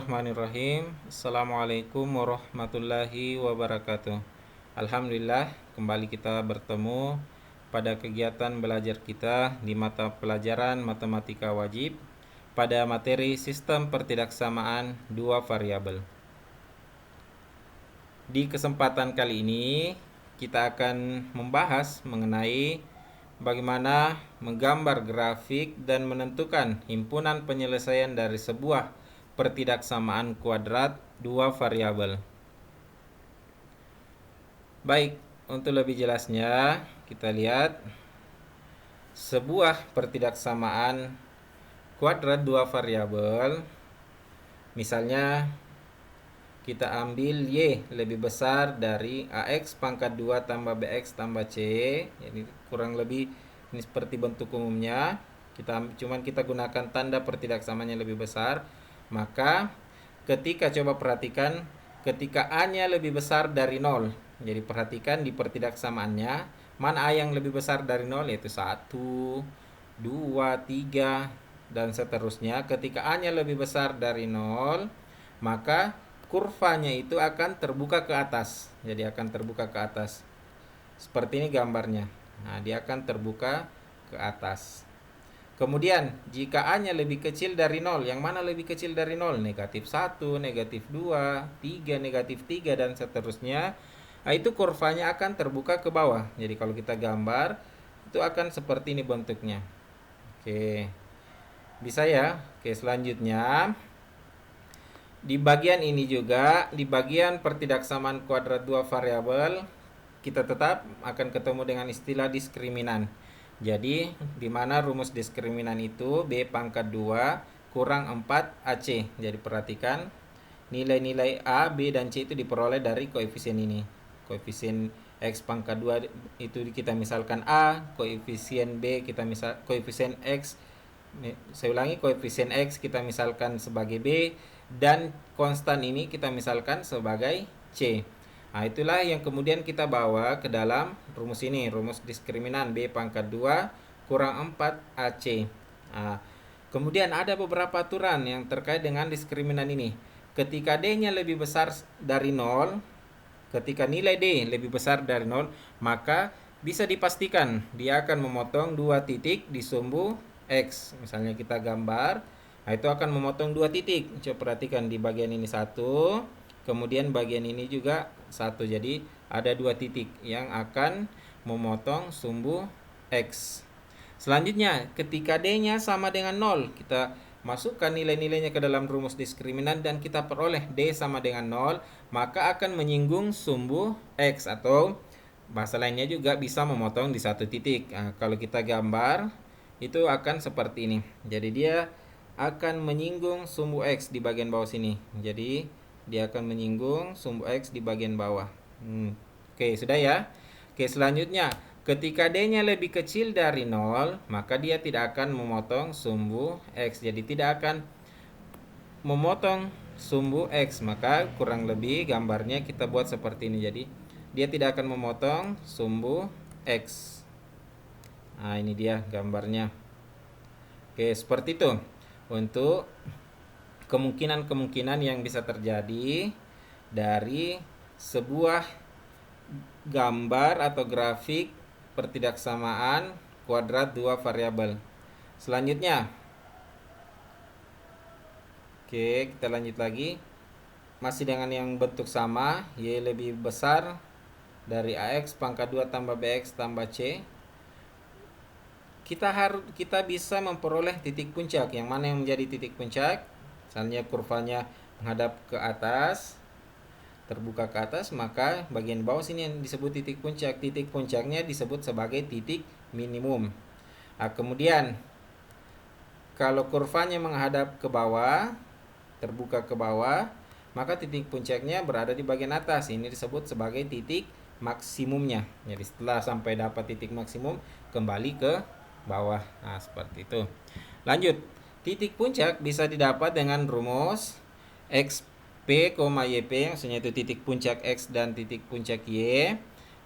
Bismillahirrahmanirrahim. Assalamualaikum warahmatullahi wabarakatuh. Alhamdulillah, kembali kita bertemu pada kegiatan belajar kita di mata pelajaran matematika wajib pada materi sistem pertidaksamaan dua variabel. Di kesempatan kali ini kita akan membahas mengenai bagaimana menggambar grafik dan menentukan himpunan penyelesaian dari sebuah pertidaksamaan kuadrat dua variabel. Baik, untuk lebih jelasnya kita lihat sebuah pertidaksamaan kuadrat dua variabel. Misalnya kita ambil Y lebih besar dari AX pangkat 2 tambah BX tambah C. Jadi kurang lebih ini seperti bentuk umumnya. Cuman kita gunakan tanda pertidaksamaannya lebih besar. Maka ketika coba perhatikan ketika A-nya lebih besar dari 0. Jadi perhatikan di pertidaksamaannya mana A yang lebih besar dari 0, yaitu 1, 2, 3 dan seterusnya. Ketika A-nya lebih besar dari 0, maka kurvanya itu akan terbuka ke atas. Jadi akan terbuka ke atas. Seperti ini gambarnya. Nah, dia akan terbuka ke atas. Kemudian, jika A-nya lebih kecil dari 0, yang mana lebih kecil dari 0? Negatif 1, negatif 2, 3, negatif 3, dan seterusnya. Nah, itu kurvanya akan terbuka ke bawah. Jadi kalau kita gambar, itu akan seperti ini bentuknya. Oke, bisa ya? Oke, selanjutnya. Di bagian ini juga, di bagian pertidaksamaan kuadrat dua variabel, kita tetap akan ketemu dengan istilah diskriminan. Jadi, di mana rumus diskriminan itu B pangkat 2 kurang 4 AC. Jadi, perhatikan nilai-nilai A, B, dan C itu diperoleh dari koefisien ini. Koefisien X pangkat 2 itu kita misalkan A, koefisien B kita koefisien X, saya ulangi, koefisien X kita misalkan sebagai B, dan konstan ini kita misalkan sebagai C. Nah, itulah yang kemudian kita bawa ke dalam rumus ini, rumus diskriminan B pangkat 2 kurang 4 AC. Nah, kemudian ada beberapa aturan yang terkait dengan diskriminan ini. Ketika D-nya lebih besar dari 0, ketika nilai D lebih besar dari 0, maka bisa dipastikan dia akan memotong 2 titik di sumbu X. Misalnya kita gambar, nah itu akan memotong 2 titik. Coba perhatikan di bagian ini 1, kemudian bagian ini juga 1. Jadi ada 2 titik yang akan memotong sumbu X. Selanjutnya, ketika D-nya sama dengan 0, kita masukkan nilai-nilainya ke dalam rumus diskriminan dan kita peroleh D sama dengan 0, maka akan menyinggung sumbu X, atau bahasa lainnya juga bisa memotong di satu titik. Nah, kalau kita gambar, itu akan seperti ini. Jadi dia akan menyinggung sumbu X di bagian bawah sini. Jadi dia akan menyinggung sumbu X di bagian bawah. Oke, sudah ya. Oke, selanjutnya, ketika D-nya lebih kecil dari 0, maka dia tidak akan memotong sumbu X. Jadi tidak akan memotong sumbu X. Maka kurang lebih gambarnya kita buat seperti ini. Jadi dia tidak akan memotong sumbu X. Nah, ini dia gambarnya. Oke, seperti itu. Untuk kemungkinan-kemungkinan yang bisa terjadi dari sebuah gambar atau grafik pertidaksamaan kuadrat dua variabel. Selanjutnya, oke, kita lanjut lagi. Masih dengan yang bentuk sama, Y lebih besar dari AX pangkat 2 tambah BX tambah C. Kita bisa memperoleh titik puncak. Yang mana yang menjadi titik puncak? Misalnya kurvanya menghadap ke atas, terbuka ke atas, maka bagian bawah sini yang disebut titik puncak. Titik puncaknya disebut sebagai titik minimum. Nah, kemudian kalau kurvanya menghadap ke bawah, terbuka ke bawah, maka titik puncaknya berada di bagian atas. Ini disebut sebagai titik maksimumnya. Jadi setelah sampai dapat titik maksimum, kembali ke bawah. Nah, seperti itu. Lanjut. Titik puncak bisa didapat dengan rumus XP, YP, maksudnya itu titik puncak X dan titik puncak Y,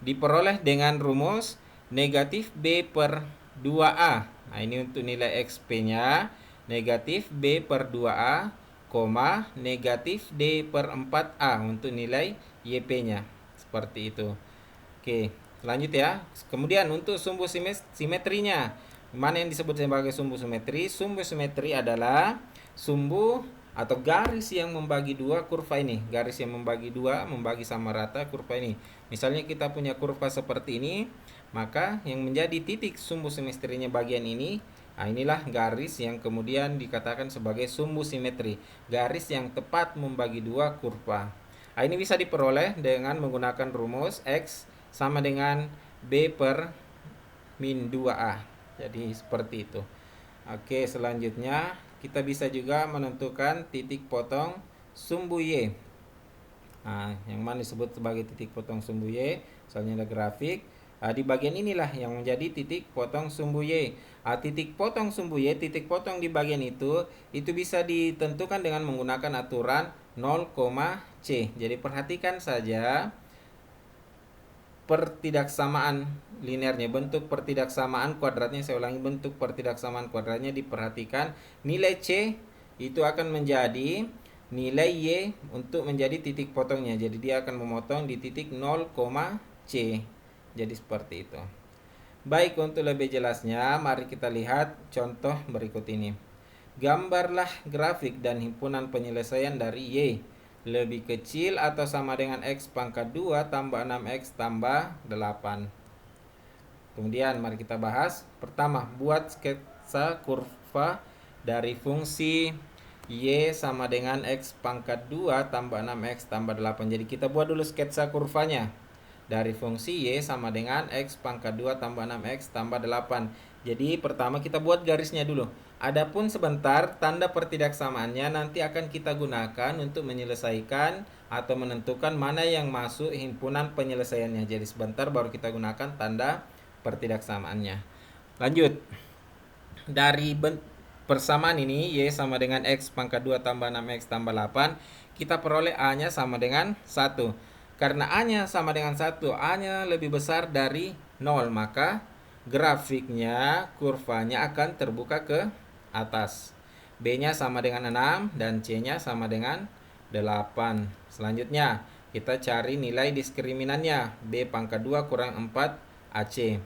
diperoleh dengan rumus negatif B per 2A. Nah, ini untuk nilai XP-nya, negatif B per 2A negatif D per 4A untuk nilai YP-nya. Seperti itu. Oke, lanjut ya. Kemudian untuk sumbu simetrinya. Mana yang disebut sebagai sumbu simetri? Sumbu simetri adalah sumbu atau garis yang membagi dua kurva ini. Garis yang membagi dua, membagi sama rata kurva ini. Misalnya kita punya kurva seperti ini, maka yang menjadi titik sumbu simetrinya bagian ini, nah inilah garis yang kemudian dikatakan sebagai sumbu simetri. Garis yang tepat membagi dua kurva. Nah, ini bisa diperoleh dengan menggunakan rumus X sama dengan B per min 2A. Jadi seperti itu. Oke, selanjutnya kita bisa juga menentukan titik potong sumbu Y. Nah, yang mana disebut sebagai titik potong sumbu Y, misalnya ada grafik. Nah, di bagian inilah yang menjadi titik potong sumbu Y. Nah, titik potong sumbu Y, titik potong di bagian itu bisa ditentukan dengan menggunakan aturan 0,C. Jadi perhatikan saja pertidaksamaan linearnya, bentuk pertidaksamaan kuadratnya, saya ulangi, bentuk pertidaksamaan kuadratnya diperhatikan. Nilai C itu akan menjadi nilai Y untuk menjadi titik potongnya. Jadi dia akan memotong di titik 0,C. Jadi seperti itu. Baik, untuk lebih jelasnya mari kita lihat contoh berikut ini. Gambarlah grafik dan himpunan penyelesaian dari Y lebih kecil atau sama dengan X pangkat 2 tambah 6X tambah 8. Kemudian mari kita bahas. Pertama, buat sketsa kurva dari fungsi Y sama dengan X pangkat 2 tambah 6X tambah 8. Jadi kita buat dulu sketsa kurvanya. Dari fungsi Y sama dengan X pangkat 2 tambah 6X tambah 8. Jadi pertama kita buat garisnya dulu. Adapun sebentar tanda pertidaksamaannya nanti akan kita gunakan untuk menyelesaikan atau menentukan mana yang masuk himpunan penyelesaiannya. Jadi sebentar baru kita gunakan tanda pertidaksamaannya. Lanjut. Dari persamaan ini Y sama dengan X pangkat 2 tambah 6X tambah 8, kita peroleh A-nya sama dengan 1. Karena A-nya sama dengan 1, A-nya lebih besar dari 0, maka grafiknya, kurvanya akan terbuka ke atas. B-nya sama dengan 6 dan C-nya sama dengan 8. Selanjutnya, kita cari nilai diskriminannya. B pangkat 2 kurang 4 AC.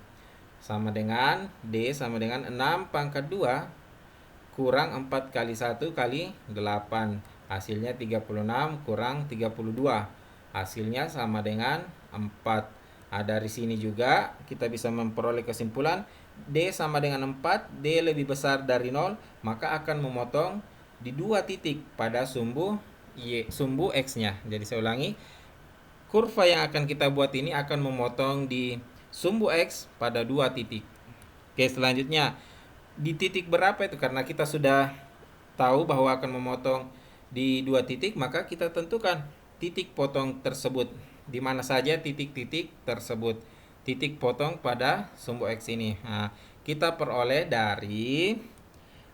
Sama dengan D sama dengan 6 pangkat 2 kurang 4 kali 1 kali 8. Hasilnya 36 kurang 32. Hasilnya sama dengan 4. Nah, dari sini juga kita bisa memperoleh kesimpulan D sama dengan 4, D lebih besar dari 0, maka akan memotong di dua titik pada sumbu X-nya. Jadi saya ulangi, kurva yang akan kita buat ini akan memotong di sumbu X pada dua titik. Oke, selanjutnya di titik berapa itu? Karena kita sudah tahu bahwa akan memotong di dua titik, maka kita tentukan titik potong tersebut. Di mana saja titik-titik tersebut, titik potong pada sumbu X ini. Nah, kita peroleh dari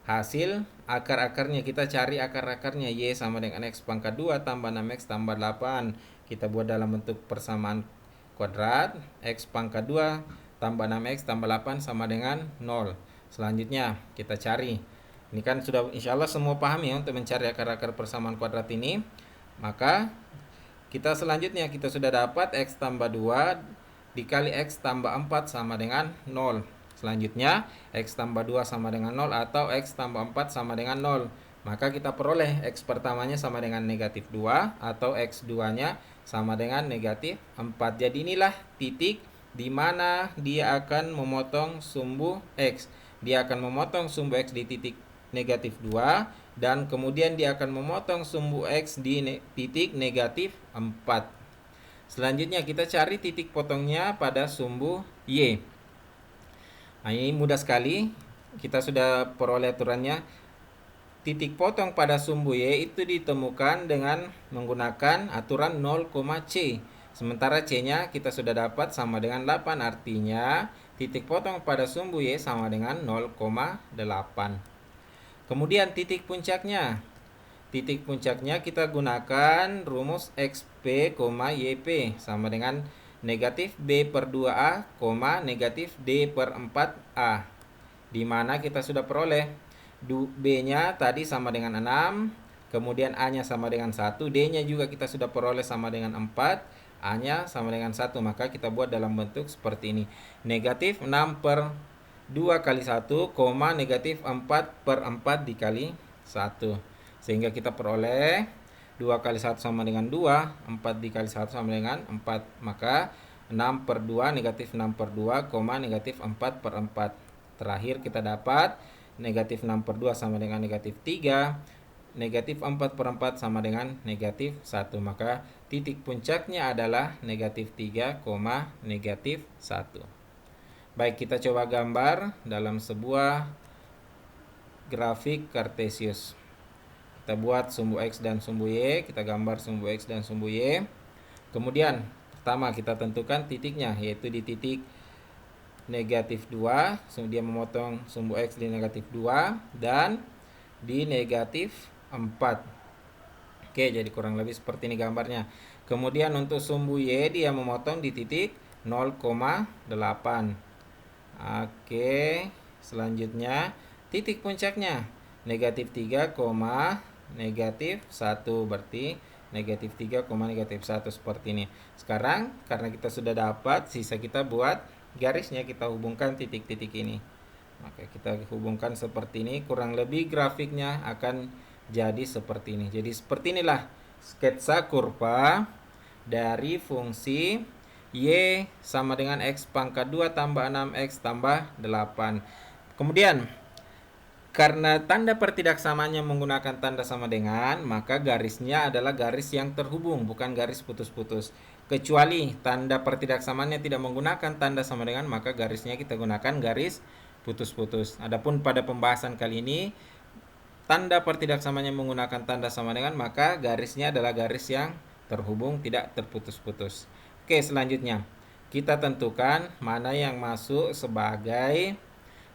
hasil akar-akarnya. Kita cari akar-akarnya. Y sama dengan X pangkat 2 tambah 6X tambah 8. Kita buat dalam bentuk persamaan kuadrat. X pangkat 2 tambah 6X tambah 8 sama dengan 0. Selanjutnya kita cari. Ini kan sudah insya Allah semua paham ya untuk mencari akar-akar persamaan kuadrat ini. Maka kita selanjutnya kita sudah dapat X tambah 2 dikali X tambah 4 sama dengan 0. Selanjutnya X tambah 2 sama dengan 0 atau X tambah 4 sama dengan 0. Maka kita peroleh X pertamanya sama dengan negatif 2 atau X2 nya sama dengan negatif 4. Jadi inilah titik di mana dia akan memotong sumbu X. Dia akan memotong sumbu X di titik negatif 2 dan kemudian dia akan memotong sumbu X di titik negatif 4. Selanjutnya kita cari titik potongnya pada sumbu Y. Nah, ini mudah sekali. Kita sudah peroleh aturannya. Titik potong pada sumbu Y itu ditemukan dengan menggunakan aturan 0,C. Sementara C-nya kita sudah dapat sama dengan 8. Artinya titik potong pada sumbu Y sama dengan 0,8. Kemudian titik puncaknya. Titik puncaknya kita gunakan rumus XP, YP sama dengan negatif B per 2A, negatif D per 4A. Di mana kita sudah peroleh B-nya tadi sama dengan 6, kemudian A-nya sama dengan 1, D-nya juga kita sudah peroleh sama dengan 4, A-nya sama dengan 1, maka kita buat dalam bentuk seperti ini. Negatif 6 per 2 kali 1, negatif 4 per 4 dikali 1. Sehingga kita peroleh 2 kali 1 sama dengan 2, 4 dikali 1 sama dengan 4. Maka 6 per 2, negatif 6 per 2, negatif 4 per 4. Terakhir kita dapat negatif 6 per 2 sama dengan negatif 3. Negatif 4 per 4 sama dengan negatif 1. Maka titik puncaknya adalah negatif 3, negatif 1. Baik, kita coba gambar dalam sebuah grafik kartesius. Kita buat sumbu X dan sumbu Y. Kita gambar sumbu X dan sumbu Y. Kemudian pertama kita tentukan titiknya, yaitu di titik negatif 2. Dia memotong sumbu X di negatif 2 dan di negatif 4. Oke, jadi kurang lebih seperti ini gambarnya. Kemudian untuk sumbu Y dia memotong di titik 0,8. Oke, selanjutnya titik puncaknya negatif 3, negatif 1, berarti negatif 3, negatif 1 seperti ini. Sekarang karena kita sudah dapat, sisa kita buat garisnya, kita hubungkan titik-titik ini. Maka kita hubungkan seperti ini, kurang lebih grafiknya akan jadi seperti ini. Jadi seperti inilah sketsa kurva dari fungsi Y sama dengan X pangkat 2 tambah 6X tambah 8. Kemudian karena tanda pertidaksamaannya menggunakan tanda sama dengan, maka garisnya adalah garis yang terhubung, bukan garis putus-putus. Kecuali tanda pertidaksamaannya tidak menggunakan tanda sama dengan, maka garisnya kita gunakan garis putus-putus. Adapun pada pembahasan kali ini, tanda pertidaksamaannya menggunakan tanda sama dengan, maka garisnya adalah garis yang terhubung, tidak terputus-putus. Oke, selanjutnya kita tentukan mana yang masuk sebagai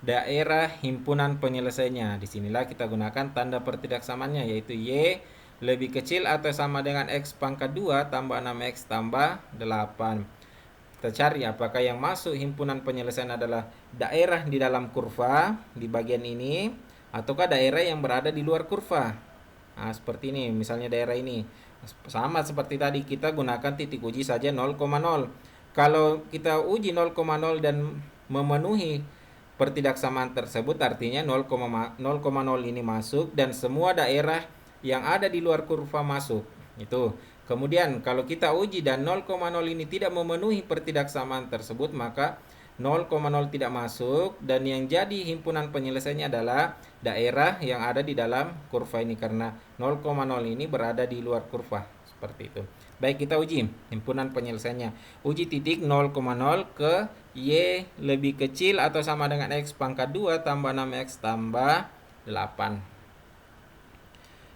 daerah himpunan penyelesaiannya. Disinilah kita gunakan tanda pertidaksamaannya, yaitu Y lebih kecil atau sama dengan X pangkat 2 tambah 6X tambah 8. Kita cari apakah yang masuk himpunan penyelesaian adalah daerah di dalam kurva di bagian ini, ataukah daerah yang berada di luar kurva. Nah, seperti ini, misalnya daerah ini. Sama seperti tadi, kita gunakan titik uji saja 0,0. Kalau kita uji 0,0 dan memenuhi pertidaksamaan tersebut, artinya 0,0 ini masuk dan semua daerah yang ada di luar kurva masuk. Itu. Kemudian kalau kita uji dan 0,0 ini tidak memenuhi pertidaksamaan tersebut, maka 0,0 tidak masuk dan yang jadi himpunan penyelesaiannya adalah daerah yang ada di dalam kurva ini, karena 0,0 ini berada di luar kurva. Seperti itu. Baik, kita uji himpunan penyelesaiannya. Uji titik 0,0 ke Y lebih kecil atau sama dengan X pangkat 2 tambah 6X tambah 8.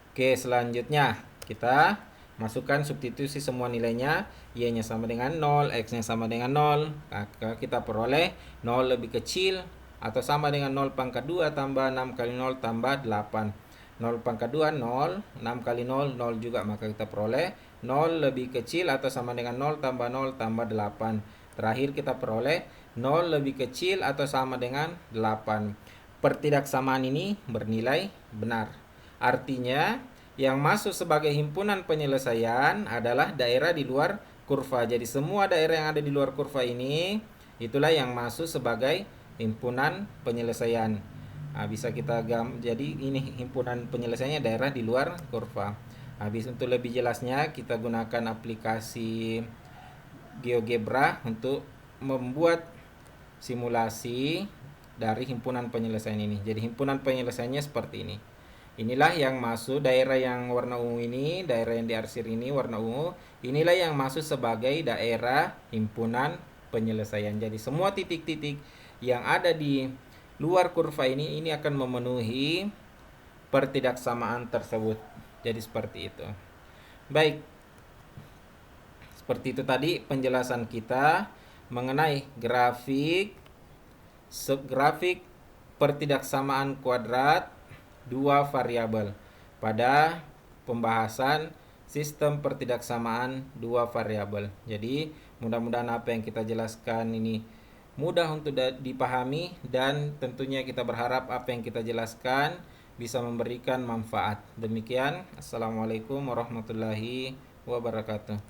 Oke, selanjutnya kita masukkan substitusi semua nilainya. Y-nya sama dengan 0, X-nya sama dengan 0. Maka kita peroleh 0 lebih kecil atau sama dengan 0 pangkat 2 tambah 6 kali 0 tambah 8. 0 pangkat 2, 0. 6 kali 0, 0 juga. Maka kita peroleh 0 lebih kecil atau sama dengan 0 tambah 0 tambah 8. Terakhir kita peroleh 0 lebih kecil atau sama dengan 8. Pertidaksamaan ini bernilai benar. Artinya yang masuk sebagai himpunan penyelesaian adalah daerah di luar kurva. Jadi semua daerah yang ada di luar kurva ini, itulah yang masuk sebagai himpunan penyelesaian. Nah, bisa kita jadi ini himpunan penyelesaiannya daerah di luar kurva. Habis, untuk lebih jelasnya kita gunakan aplikasi GeoGebra untuk membuat simulasi dari himpunan penyelesaian ini. Jadi himpunan penyelesaiannya seperti ini. Inilah yang masuk daerah yang warna ungu ini, daerah yang diarsir ini warna ungu. Inilah yang masuk sebagai daerah himpunan penyelesaian. Jadi semua titik-titik yang ada di luar kurva ini akan memenuhi pertidaksamaan tersebut. Jadi seperti itu. Baik. Seperti itu tadi penjelasan kita mengenai grafik pertidaksamaan kuadrat dua variabel pada pembahasan sistem pertidaksamaan dua variabel. Jadi mudah-mudahan apa yang kita jelaskan ini mudah untuk dipahami, dan tentunya kita berharap apa yang kita jelaskan bisa memberikan manfaat. Demikian, assalamualaikum warahmatullahi wabarakatuh.